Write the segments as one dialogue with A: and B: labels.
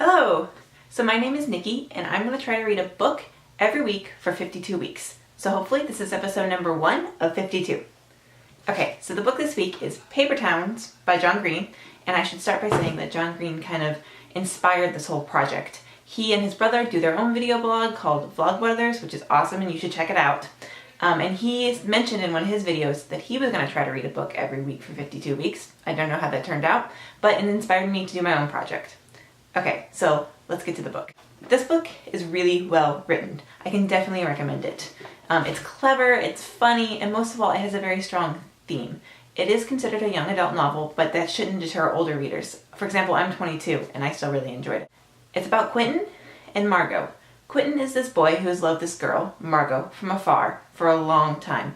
A: Hello! So my name is Nikki and I'm going to try to read a book every week for 52 weeks. So hopefully this is episode number 1 of 52. Okay, so the book this week is Paper Towns by John Green, and I should start by saying that John Green kind of inspired this whole project. He and his brother do their own video blog called Vlog Brothers, which is awesome and you should check it out. And he mentioned in one of his videos that he was going to try to read a book every week for 52 weeks. I don't know how that turned out, but it inspired me to do my own project. Okay, so let's get to the book. This book is really well written. I can definitely recommend it. It's clever, it's funny, and most of all, it has a very strong theme. It is considered a young adult novel, but that shouldn't deter older readers. For example, I'm 22 and I still really enjoyed it. It's about Quentin and Margot. Quentin is this boy who has loved this girl, Margot, from afar for a long time.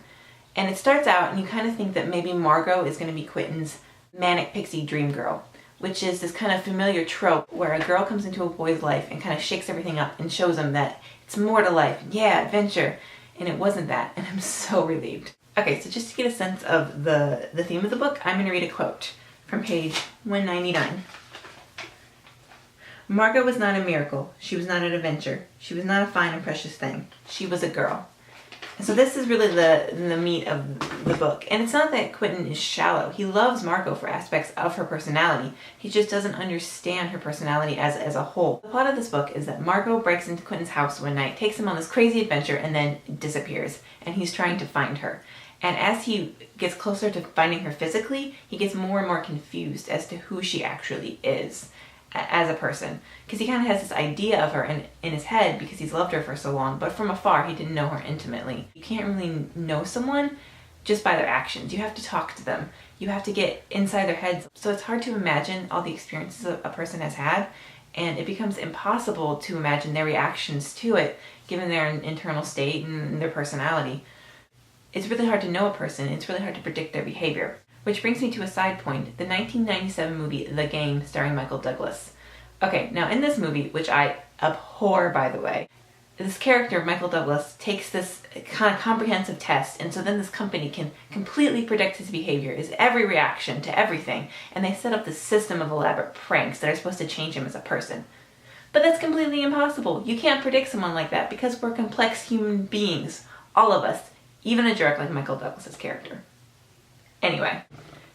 A: And it starts out and you kind of think that maybe Margot is going to be Quentin's manic pixie dream girl, which is this kind of familiar trope where a girl comes into a boy's life and kind of shakes everything up and shows him that it's more to life, yeah, adventure. And it wasn't that, and I'm so relieved. Okay, so just to get a sense of the theme of the book, I'm going to read a quote from page 199. Margot was not a miracle. She was not an adventure. She was not a fine and precious thing. She was a girl. And so this is really the meat of the book. And it's not that Quentin is shallow. He loves Margot for aspects of her personality. He just doesn't understand her personality as a whole. The plot of this book is that Margot breaks into Quentin's house one night, takes him on this crazy adventure, and then disappears. And he's trying to find her. And as he gets closer to finding her physically, he gets more and more confused as to who she actually is as a person, because he kind of has this idea of her in his head because he's loved her for so long, but from afar he didn't know her intimately. You can't really know someone just by their actions. You have to talk to them. You have to get inside their heads. So it's hard to imagine all the experiences a person has had, and it becomes impossible to imagine their reactions to it given their internal state and their personality. It's really hard to know a person. It's really hard to predict their behavior. Which brings me to a side point, the 1997 movie The Game starring Michael Douglas. Okay, now in this movie, which I abhor by the way, this character, Michael Douglas, takes this kind of comprehensive test, and so then this company can completely predict his behavior, his every reaction to everything, and they set up this system of elaborate pranks that are supposed to change him as a person. But that's completely impossible. You can't predict someone like that because we're complex human beings, all of us, even a jerk like Michael Douglas's character. Anyway,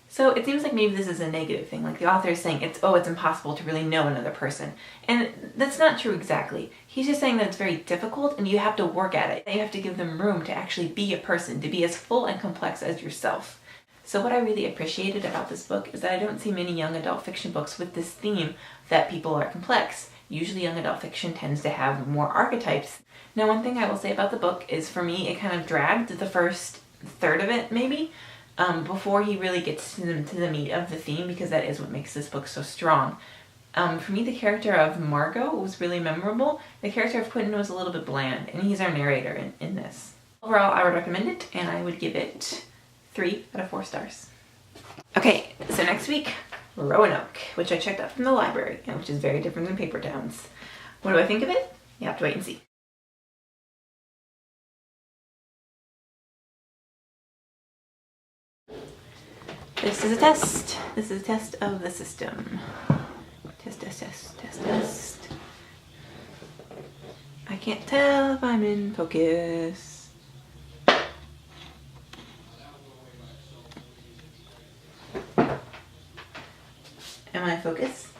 A: so it seems like maybe this is a negative thing, like the author is saying it's impossible to really know another person. And that's not true exactly. He's just saying that it's very difficult and you have to work at it. You have to give them room to actually be a person, to be as full and complex as yourself. So what I really appreciated about this book is that I don't see many young adult fiction books with this theme that people are complex. Usually young adult fiction tends to have more archetypes. Now one thing I will say about the book is for me it kind of dragged the first third of it maybe. Before he really gets to the meat of the theme, because that is what makes this book so strong. For me, the character of Margot was really memorable. The character of Quentin was a little bit bland, and he's our narrator in this. Overall, I would recommend it, and I would give it 3 out of 4 stars. Okay, so next week, Roanoke, which I checked out from the library, and which is very different than Paper Towns. What do I think of it? You have to wait and see. This is a test. This is a test of the system. Test. I can't tell if I'm in focus. Am I in focus?